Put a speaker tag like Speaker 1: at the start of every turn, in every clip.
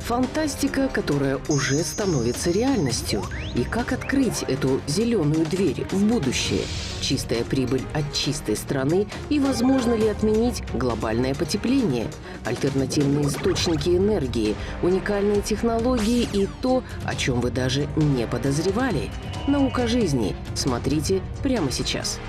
Speaker 1: Фантастика, которая уже становится реальностью. И как открыть эту зеленую дверь в будущее? Чистая прибыль от чистой страны и возможно ли отменить глобальное потепление? Альтернативные источники энергии, уникальные технологии и то, о чем вы даже не подозревали. Наука жизни. Смотрите прямо сейчас.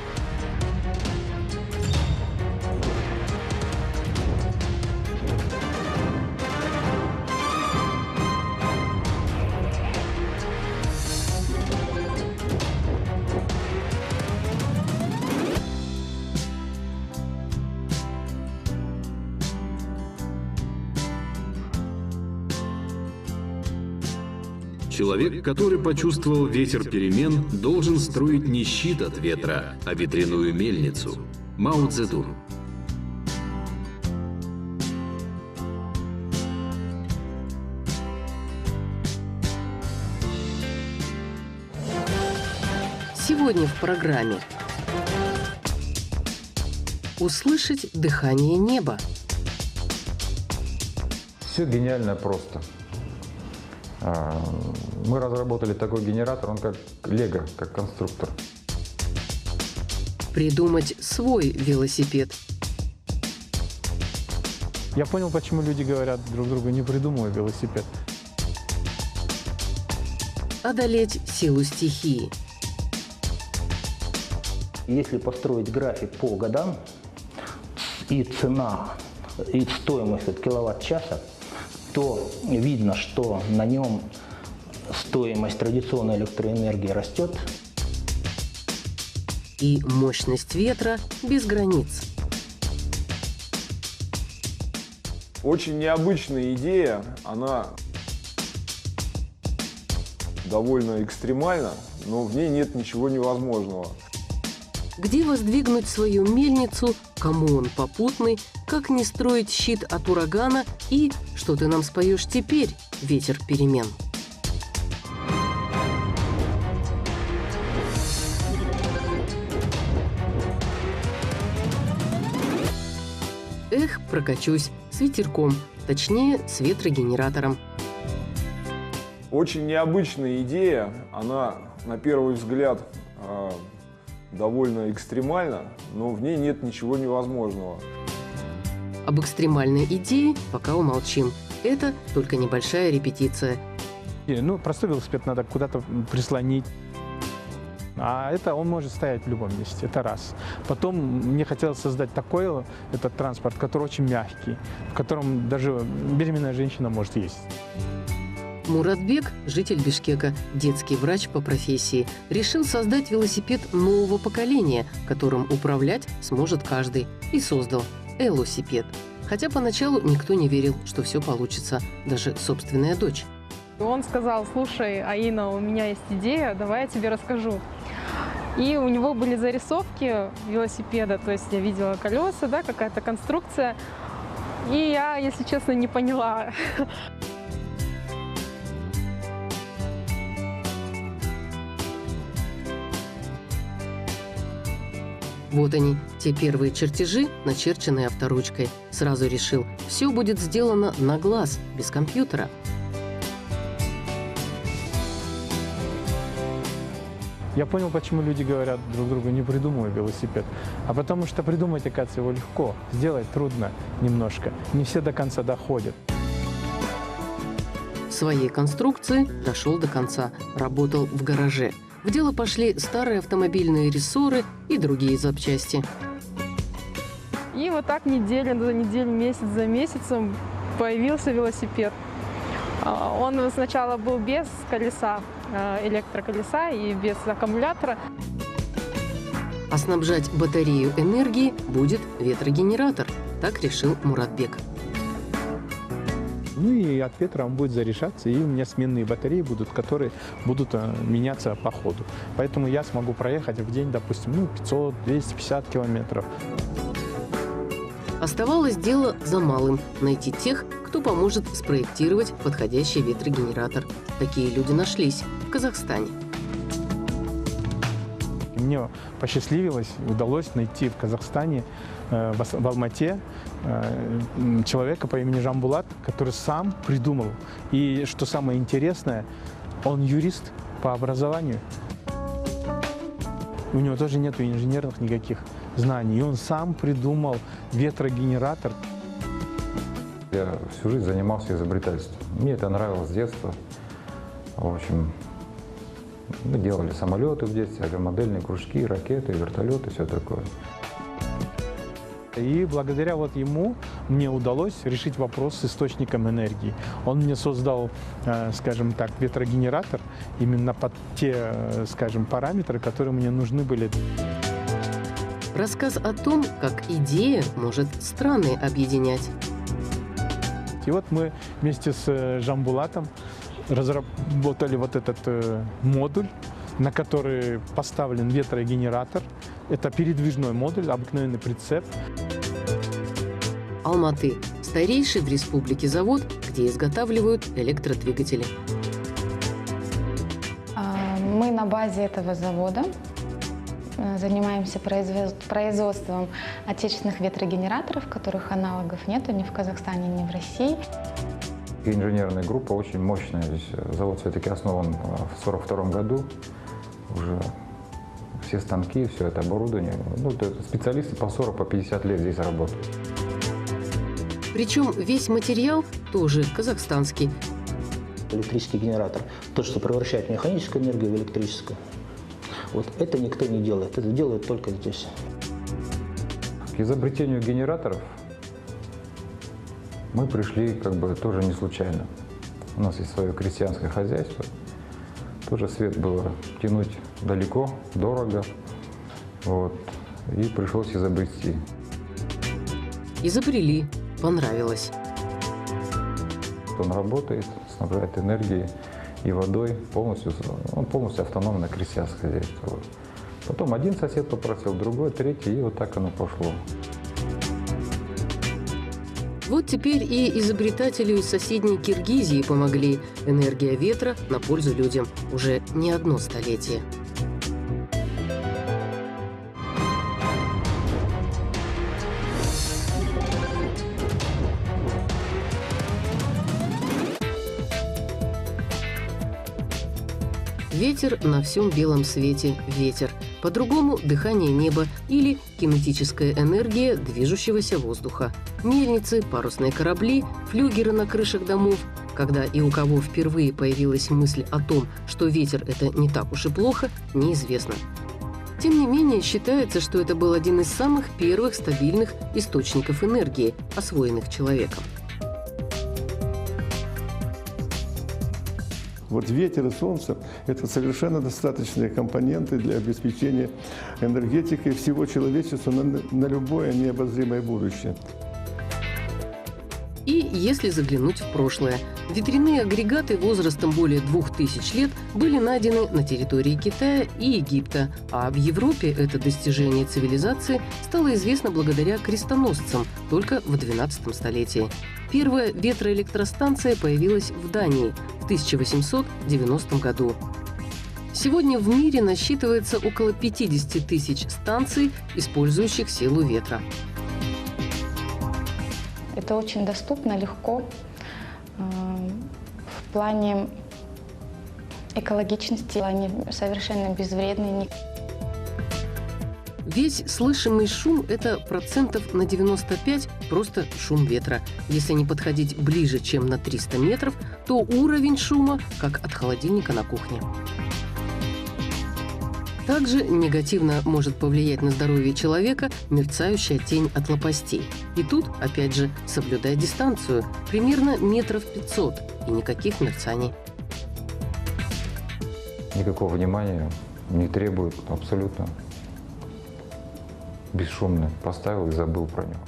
Speaker 2: Человек, который почувствовал ветер перемен, должен строить не щит от ветра, а ветряную мельницу. Мао Цзэдун.
Speaker 1: Сегодня в программе. Услышать дыхание неба.
Speaker 3: Все гениально просто. Мы разработали такой генератор, он как лего, как конструктор.
Speaker 1: Придумать свой велосипед.
Speaker 4: Я понял, почему люди говорят друг другу: не придумывай велосипед.
Speaker 1: Одолеть силу стихии.
Speaker 5: Если построить график по годам, и цена, и стоимость от киловатт-часа, то видно, что на нем стоимость традиционной электроэнергии растет.
Speaker 1: И мощность ветра без границ.
Speaker 6: Очень необычная идея, она довольно экстремальна, но в ней нет ничего невозможного.
Speaker 1: Где воздвигнуть свою мельницу, кому он попутный, как не строить щит от урагана и что ты нам споешь теперь, ветер перемен. Эх, прокачусь с ветерком, точнее, с ветрогенератором.
Speaker 6: Очень необычная идея, она на первый взгляд довольно экстремальна, но в ней нет ничего невозможного.
Speaker 1: Об экстремальной идее пока умолчим. Это только небольшая репетиция.
Speaker 4: Простой велосипед надо куда-то прислонить. А это он может стоять в любом месте, это раз. Потом мне хотелось создать такой этот транспорт, который очень мягкий, в котором даже беременная женщина может ездить.
Speaker 1: Муратбек, житель Бишкека, детский врач по профессии, решил создать велосипед нового поколения, которым управлять сможет каждый, и создал элосипед. Хотя поначалу никто не верил, что все получится, даже собственная дочь.
Speaker 7: Он сказал: слушай, Аина, у меня есть идея, давай я тебе расскажу. И у него были зарисовки велосипеда, то есть я видела колеса, да, какая-то конструкция. И я, если честно, не поняла.
Speaker 1: Вот они, те первые чертежи, начерченные авторучкой. Сразу решил, все будет сделано на глаз, без компьютера.
Speaker 4: Я понял, почему люди говорят друг другу: не придумывай велосипед. А потому что придумать, оказывается, его легко. Сделать трудно немножко. Не все до конца доходят.
Speaker 1: В своей конструкции дошел до конца, работал в гараже. В дело пошли старые автомобильные рессоры и другие запчасти.
Speaker 7: И вот так неделя за неделей, месяц за месяцем появился велосипед. Он сначала был без колеса, электроколеса и без аккумулятора.
Speaker 1: А снабжать батарею энергией будет ветрогенератор. Так решил Муратбек.
Speaker 4: И от ветра он будет заряжаться, и у меня сменные батареи будут, которые будут меняться по ходу. Поэтому я смогу проехать в день, допустим, 500-250 километров.
Speaker 1: Оставалось дело за малым – найти тех, кто поможет спроектировать подходящий ветрогенератор. Такие люди нашлись в Казахстане.
Speaker 4: мне посчастливилось, удалось найти в Казахстане, в Алмате, человека по имени Жамбулат, который сам придумал. И что самое интересное, он юрист по образованию. У него тоже нет инженерных никаких знаний. И он сам придумал ветрогенератор.
Speaker 3: Я всю жизнь занимался изобретательством. Мне это нравилось с детства. В общем, мы делали самолеты в детстве, авиамодельные кружки, ракеты, вертолеты, все такое.
Speaker 4: И благодаря вот ему мне удалось решить вопрос с источником энергии. Он мне создал, скажем так, ветрогенератор именно под те, скажем, параметры, которые мне нужны были.
Speaker 1: Рассказ о том, как идея может страны объединять.
Speaker 4: И вот мы вместе с Жамбулатом разработали вот этот модуль, на который поставлен ветрогенератор. Это передвижной модуль, обыкновенный прицеп.
Speaker 1: Алматы – старейший в республике завод, где изготавливают электродвигатели.
Speaker 8: Мы на базе этого завода занимаемся производством отечественных ветрогенераторов, которых аналогов нету ни в Казахстане, ни в России.
Speaker 3: Инженерная группа очень мощная. Здесь завод все-таки основан в 1942 году. Уже все станки, все это оборудование. Ну, специалисты по 40-50 лет здесь работают.
Speaker 1: Причем весь материал тоже казахстанский.
Speaker 5: Электрический генератор, то, что превращает механическую энергию в электрическую, вот это никто не делает, это делают только здесь.
Speaker 3: К изобретению генераторов мы пришли как бы тоже не случайно. У нас есть свое крестьянское хозяйство. Тоже свет было тянуть далеко, дорого. Вот. И пришлось изобрести.
Speaker 1: Изобрели, понравилось.
Speaker 3: Он работает, снабжает энергией и водой, он полностью автономное крестьянское хозяйство. Вот. Потом один сосед попросил, другой, третий, и вот так оно пошло.
Speaker 1: Вот теперь и изобретателю из соседней Киргизии помогли. Энергия ветра на пользу людям уже не одно столетие. Ветер на всем белом свете – ветер. По-другому – дыхание неба или кинетическая энергия движущегося воздуха. Мельницы, парусные корабли, флюгеры на крышах домов. Когда и у кого впервые появилась мысль о том, что ветер – это не так уж и плохо, неизвестно. Тем не менее, считается, что это был один из самых первых стабильных источников энергии, освоенных человеком.
Speaker 9: Вот ветер и солнце – это совершенно достаточные компоненты для обеспечения энергетикой всего человечества на любое необозримое будущее.
Speaker 1: И если заглянуть в прошлое, ветряные агрегаты возрастом более 2000 лет были найдены на территории Китая и Египта, а в Европе это достижение цивилизации стало известно благодаря крестоносцам только в XII столетии. Первая ветроэлектростанция появилась в Дании в 1890 году. Сегодня в мире насчитывается около 50 тысяч станций, использующих силу ветра.
Speaker 8: Это очень доступно, легко в плане экологичности, в плане совершенно безвредный.
Speaker 1: Весь слышимый шум – это процентов на 95 просто шум ветра. Если не подходить ближе, чем на 300 метров, то уровень шума как от холодильника на кухне. Также негативно может повлиять на здоровье человека мерцающая тень от лопастей. И тут, опять же, соблюдай дистанцию, примерно метров 500, и никаких мерцаний.
Speaker 3: Никакого внимания не требует абсолютно. Бесшумно поставил и забыл про него.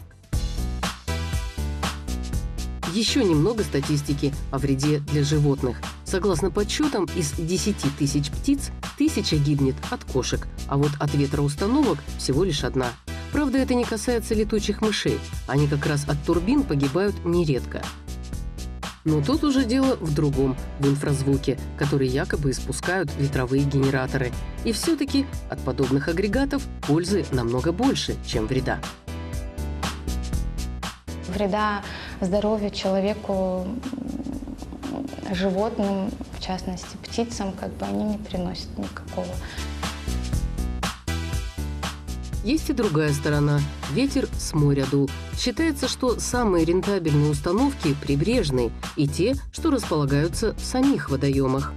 Speaker 1: Еще немного статистики о вреде для животных. Согласно подсчетам, из 10 тысяч птиц 1000 гибнет от кошек, а вот от ветроустановок всего лишь одна. Правда, это не касается летучих мышей. Они как раз от турбин погибают нередко. Но тут уже дело в другом, в инфразвуке, который якобы испускают ветровые генераторы. И все-таки от подобных агрегатов пользы намного больше, чем вреда.
Speaker 8: Вреда здоровью человеку, животным, в частности птицам, они не приносят никакого.
Speaker 1: Есть и другая сторона. Ветер с моря дул. Считается, что самые рентабельные установки прибрежные и те, что располагаются в самих водоемах.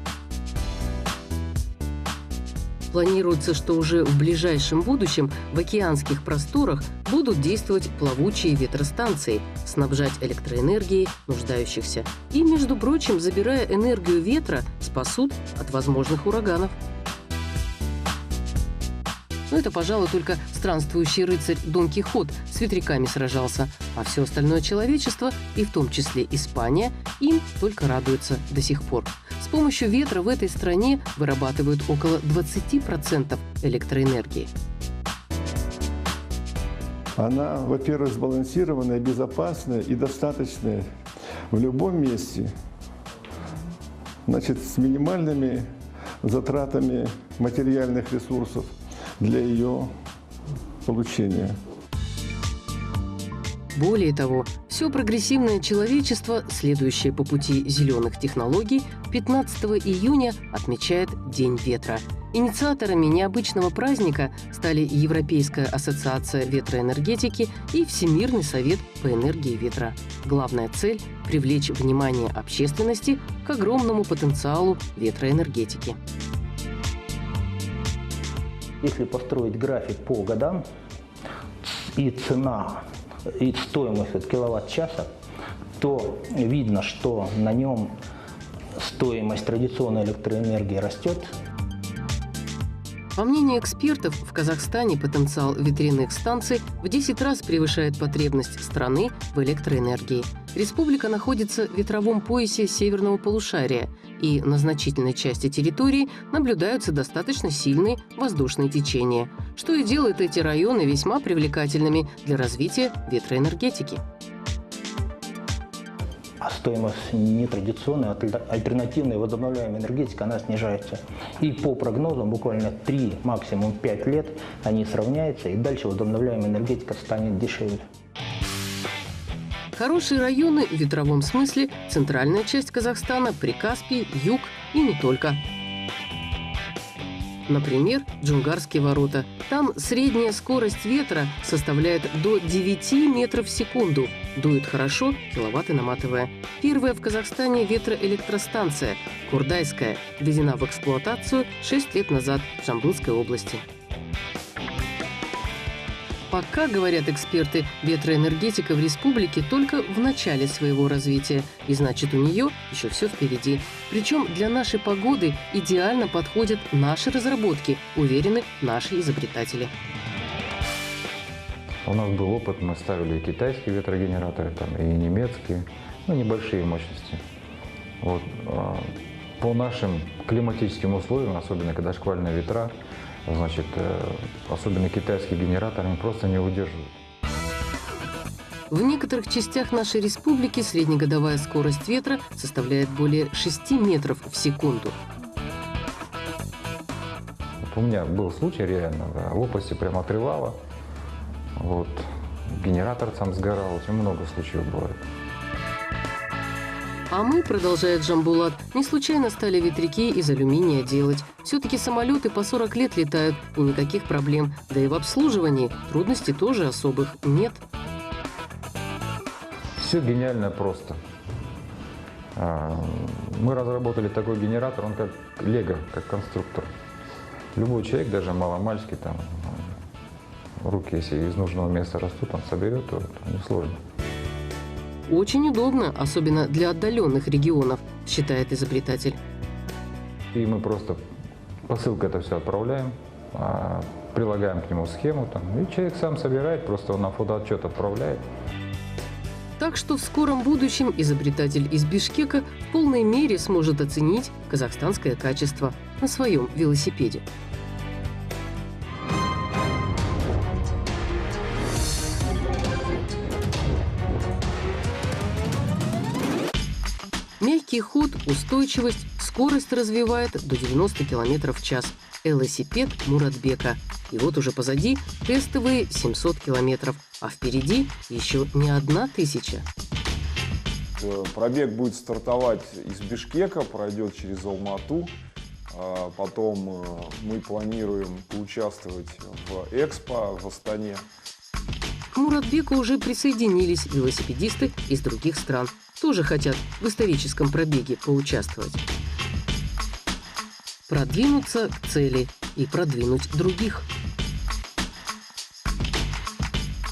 Speaker 1: Планируется, что уже в ближайшем будущем в океанских просторах будут действовать плавучие ветростанции, снабжать электроэнергией нуждающихся. И, между прочим, забирая энергию ветра, спасут от возможных ураганов. Но это, пожалуй, только странствующий рыцарь Дон Кихот с ветряками сражался, а все остальное человечество, и в том числе Испания, им только радуется до сих пор. С помощью ветра в этой стране вырабатывают около 20% электроэнергии.
Speaker 9: Она, во-первых, сбалансированная, безопасная и достаточная в любом месте. Значит, с минимальными затратами материальных ресурсов для ее получения.
Speaker 1: Более того, все прогрессивное человечество, следующее по пути зеленых технологий, 15 июня отмечает День ветра. Инициаторами необычного праздника стали Европейская ассоциация ветроэнергетики и Всемирный совет по энергии ветра. Главная цель – привлечь внимание общественности к огромному потенциалу ветроэнергетики.
Speaker 5: Если построить график по годам, и цена, и стоимость от киловатт-часа, то видно, что на нем стоимость традиционной электроэнергии растет.
Speaker 1: По мнению экспертов, в Казахстане потенциал ветряных станций в 10 раз превышает потребность страны в электроэнергии. Республика находится в ветровом поясе северного полушария, и на значительной части территории наблюдаются достаточно сильные воздушные течения, что и делает эти районы весьма привлекательными для развития ветроэнергетики.
Speaker 5: А стоимость нетрадиционной, альтернативной возобновляемой энергетики, она снижается. И по прогнозам буквально 3, максимум 5 лет они сравняются, и дальше возобновляемая энергетика станет дешевле.
Speaker 1: Хорошие районы в ветровом смысле – центральная часть Казахстана, Прикаспий, юг и не только. Например, Джунгарские ворота. Там средняя скорость ветра составляет до 9 метров в секунду. Дует хорошо, киловатты наматывая. Первая в Казахстане ветроэлектростанция Курдайская введена в эксплуатацию 6 лет назад в Жамбылской области. Пока, говорят эксперты, ветроэнергетика в республике только в начале своего развития, и значит, у нее еще все впереди. Причем для нашей погоды идеально подходят наши разработки, уверены наши изобретатели.
Speaker 3: У нас был опыт, мы ставили и китайские ветрогенераторы, и немецкие, небольшие мощности. По нашим климатическим условиям, особенно когда шквальные ветра, значит, особенно китайские генераторы, они просто не удерживают.
Speaker 1: В некоторых частях нашей республики среднегодовая скорость ветра составляет более 6 метров в секунду.
Speaker 3: У меня был случай реально, лопасти прямо отрывало, генератор сам сгорал, очень много случаев бывает.
Speaker 1: А мы, продолжает Жамбулат, не случайно стали ветряки из алюминия делать. Все-таки самолеты по 40 лет летают, и никаких проблем. Да и в обслуживании трудностей тоже особых нет.
Speaker 3: Все гениально просто. Мы разработали такой генератор, он как лего, как конструктор. Любой человек, даже маломальский, руки, если из нужного места растут, он соберет, то несложно.
Speaker 1: Очень удобно, особенно для отдаленных регионов, считает изобретатель.
Speaker 3: И мы просто посылкой это все отправляем, прилагаем к нему схему, и человек сам собирает, просто он на фотоотчет отправляет.
Speaker 1: Так что в скором будущем изобретатель из Бишкека в полной мере сможет оценить казахстанское качество на своем велосипеде. легкий ход, устойчивость, скорость развивает до 90 км в час. Велосипед Муратбека. И вот уже позади тестовые 700 километров, а впереди еще не 1000.
Speaker 6: Пробег будет стартовать из Бишкека, пройдет через Алмату. Потом мы планируем поучаствовать в Экспо в Астане.
Speaker 1: К Муратбеку уже присоединились велосипедисты из других стран. Тоже хотят в историческом пробеге поучаствовать. Продвинуться к цели и продвинуть других.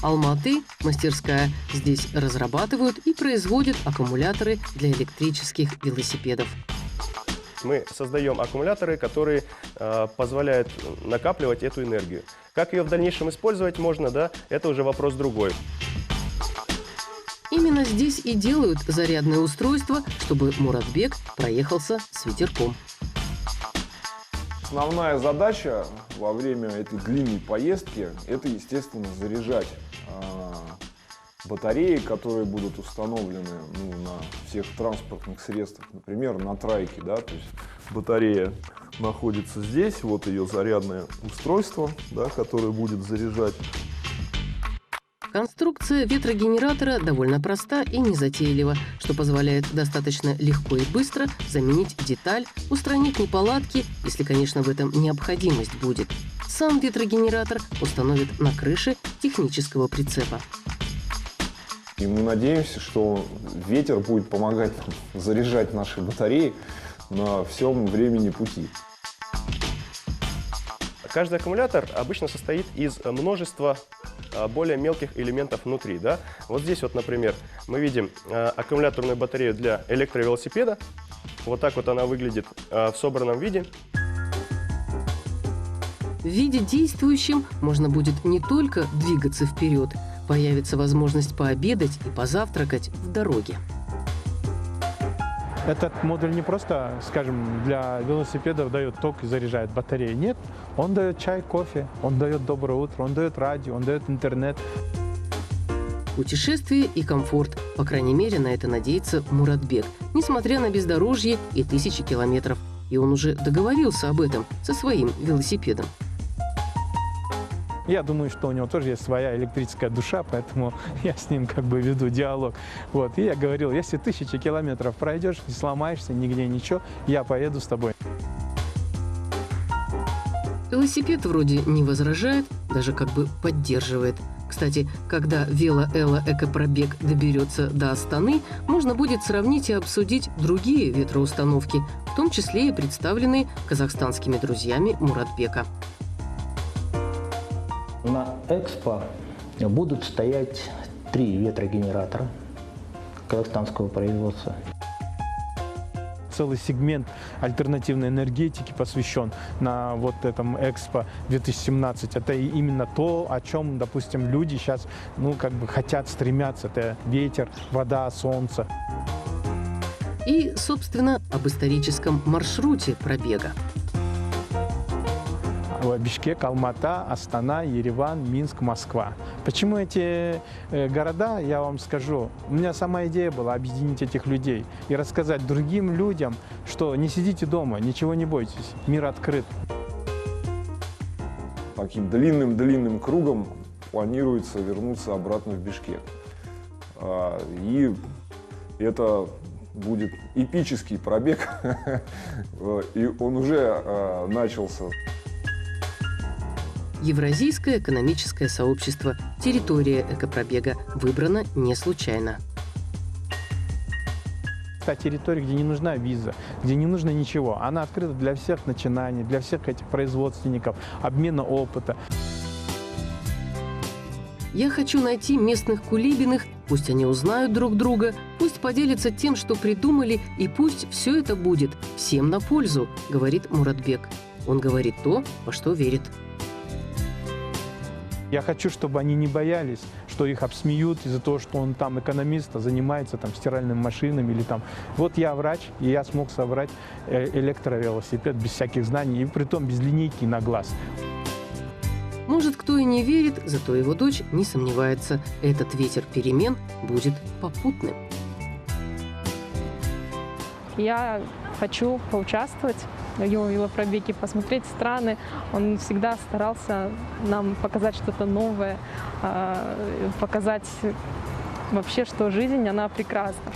Speaker 1: Алматы – мастерская. Здесь разрабатывают и производят аккумуляторы для электрических велосипедов.
Speaker 10: Мы создаем аккумуляторы, которые позволяют накапливать эту энергию. Как ее в дальнейшем использовать можно, да, это уже вопрос другой.
Speaker 1: Именно здесь и делают зарядное устройство, чтобы Муратбек проехался с ветерком.
Speaker 6: Основная задача во время этой длинной поездки – это, естественно, заряжать батареи, которые будут установлены на всех транспортных средствах, например, на трайке. Да? То есть батарея находится здесь, вот ее зарядное устройство, да, которое будет заряжать.
Speaker 1: Конструкция ветрогенератора довольно проста и незатейлива, что позволяет достаточно легко и быстро заменить деталь, устранить неполадки, если, конечно, в этом необходимость будет. Сам ветрогенератор установят на крыше технического прицепа.
Speaker 6: И мы надеемся, что ветер будет помогать нам заряжать наши батареи на всем времени пути.
Speaker 10: Каждый аккумулятор обычно состоит из множества более мелких элементов внутри. Да? Вот здесь, вот, например, мы видим аккумуляторную батарею для электровелосипеда. Вот так вот она выглядит в собранном виде.
Speaker 1: В виде действующем можно будет не только двигаться вперед, появится возможность пообедать и позавтракать в дороге.
Speaker 4: Этот модуль не просто, скажем, для велосипедов дает ток и заряжает батареи. Нет, он дает чай, кофе, он дает доброе утро, он дает радио, он дает интернет.
Speaker 1: Путешествие и комфорт. По крайней мере, на это надеется Муратбек, несмотря на бездорожье и 1000 километров. И он уже договорился об этом со своим велосипедом.
Speaker 4: Я думаю, что у него тоже есть своя электрическая душа, поэтому я с ним как бы веду диалог. Вот. И я говорил, если 1000 километров пройдешь, не сломаешься, нигде ничего, я поеду с тобой.
Speaker 1: Велосипед вроде не возражает, даже как бы поддерживает. Кстати, когда вело-эло экопробег доберется до Астаны, можно будет сравнить и обсудить другие ветроустановки, в том числе и представленные казахстанскими друзьями Муратбека.
Speaker 5: На Экспо будут стоять 3 ветрогенератора казахстанского производства.
Speaker 4: Целый сегмент альтернативной энергетики посвящен на вот этом Экспо 2017. Это именно то, о чем, допустим, люди сейчас хотят, стремятся. Это ветер, вода, солнце.
Speaker 1: И, собственно, об историческом маршруте пробега.
Speaker 4: Бишкек, Алмата, Астана, Ереван, Минск, Москва. Почему эти города, я вам скажу. У меня сама идея была объединить этих людей и рассказать другим людям, что не сидите дома, ничего не бойтесь, мир открыт.
Speaker 6: Таким длинным кругом планируется вернуться обратно в Бишкек. И это будет эпический пробег, и он уже начался.
Speaker 1: Евразийское экономическое сообщество. Территория экопробега выбрана не случайно.
Speaker 4: Та территория, где не нужна виза, где не нужно ничего. Она открыта для всех начинаний, для всех этих производственников, обмена опыта.
Speaker 1: Я хочу найти местных кулибиных, пусть они узнают друг друга, пусть поделятся тем, что придумали, и пусть все это будет всем на пользу, говорит Муратбек. Он говорит то, во что верит.
Speaker 4: Я хочу, чтобы они не боялись, что их обсмеют из-за того, что он там экономист, занимается там стиральными машинами или там. Вот я врач, и я смог собрать электровелосипед без всяких знаний, и притом без линейки на глаз.
Speaker 1: Может, кто и не верит, зато его дочь не сомневается. Этот ветер перемен будет попутным.
Speaker 7: Я хочу поучаствовать в его велопробеге, посмотреть страны. Он всегда старался нам показать что-то новое, показать вообще, что жизнь, она прекрасна.